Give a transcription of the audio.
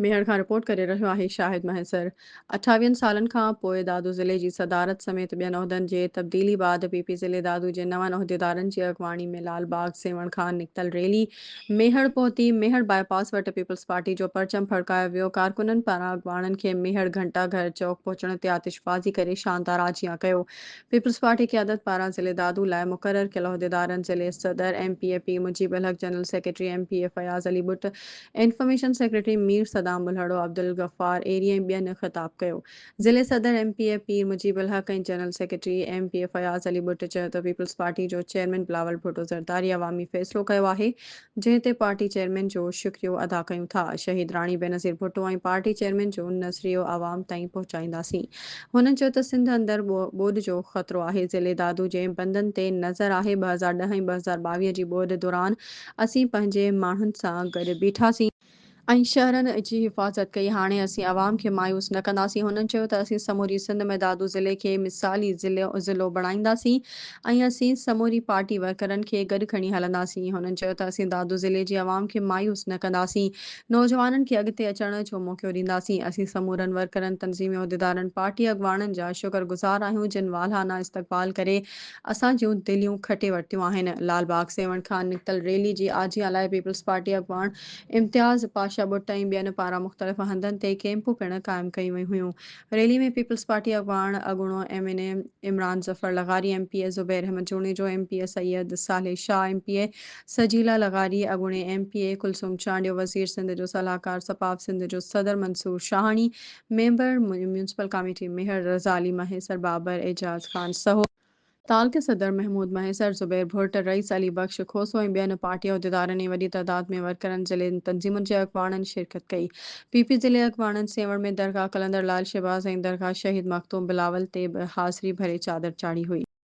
मेहर खां रिपोर्ट करे रहियो आहे शाहिद महसर। 28 सालनि खां पोइ दादू ज़िले जी सदारत समेत ॿियनि उहिदनि जे तब्दीली बाद पीपी ज़िले दादू जे नवनि उहिदेदारनि जी अॻवानी में लालबाग सेवण खां निकितल रैली मेहर पहुती। मेहर बाईपास वटि पीपल्स पार्टी जो परचम फड़कायो वियो। कारकुननि पारां अॻवाननि खे मेहर घंटा घर चौक पहुचण ते आतिशबाज़ी करे शानदार आजियां कयो। पीपल्स पार्टी क़यादत पारां ज़िले दादू लाइ मुक़रर कयल उहिदेदारनि ज़िले सदर MPA पीर Mujib al Haq, general secretary MPA Fayaz Ali Butt, information secretary Mir Saddam Bulhro, Abdul Ghaffar एरी ऐं ॿियनि ख़िताब कयो। ज़िले सदर MPA पीर मुजीब अल हक ऐं general secretary MPA Fayaz Ali Butt चयो त पीपल्स पार्टी जो चेयरमैन बिलावल भुट्टो ज़रदारी अवामी फ़ैसिलो कयो आहे, जंहिं ते पार्टी चेयरमैन जो शुक्रियो अदा कयूं था। शहीद राणी बेनज़ीर भुट्टो ऐं पार्टी चेयरमैन जो नज़रियो आवाम ताईं पहुचाईंदासीं। हुननि चयो त सिंध अंदरि ॿोॾि जो ख़तरो आहे। ज़िले दादू जे बंदनि ते नज़र आहे। 2010 ऐं 2022 जी ॿोॾि दौरान असीं पंहिंजे माण्हुनि सां गॾु बीठासीं ऐं शहरनि जी हिफ़ाज़त कई। हाणे असीं आवाम खे मायूस न कंदासीं। हुननि चयो त असीं समूरी सिंध में दादू ज़िले खे मिसाली ज़िलो बणाईंदासीं ऐं असीं समूरी पार्टी वर्करनि खे गॾु खणी हलंदासीं। हुननि चयो त असीं दादू ज़िले जी आवाम खे मायूस न कंदासीं, नौजवाननि खे अॻिते अचण जो मौक़ो ॾींदासीं। असीं समूरनि वर्करनि, तंज़ीमी उहिदेदारनि, पार्टी अॻवाननि जा शुक्रगुज़ार आहियूं, जिन वालहाना इस्तक़बाल करे असां जूं दिलियूं खटे वरितियूं आहिनि। लालबाग सेवण खां निकितल रैली जी आजियां लाइ पीपल्स पार्टी अॻवान इम्तियाज़ पाशा बुट ऐं ॿियनि पारां मुख़्तलिफ़ हंधनि ते कैंपूं पिणु क़ाइमु कयूं वयूं हुयूं। रैली में पीपल्स पार्टी अॻवान अॻूणो MNA Imran Zafar लगारी, MPA Zubair Ahmad जूनेजो, MPA Syed Saleh Shah, MPA सजीला लगारी, अॻूणे MPA कुलसूम चांडियो, वज़ीर सिंध जो सलाहकार, सपाफ सिंध जो सदर Mansoor Shahani, member municipal committee Mehar, Raza Ali Mahsar, Babar Ejaz Khan Saho, ताल के सदर महमूद महसर, ज़ुबैर भुट्ट, रईस अली बख्श खोसो ऐं ॿियनि पार्टी उहिदेदारनि ऐं वॾी तइदाद में वर्करनि ज़िले तंज़ीमुनि जे अॻवाननि शिरकत कई। पीपी ज़िले अॻवाननि सेवण में दरगाह कलंदर लाल शहबाज़ ऐं दरगाह शहीद मखतूम बिलावल ते बि हाज़िरी भरे चादर चाढ़ी हुई।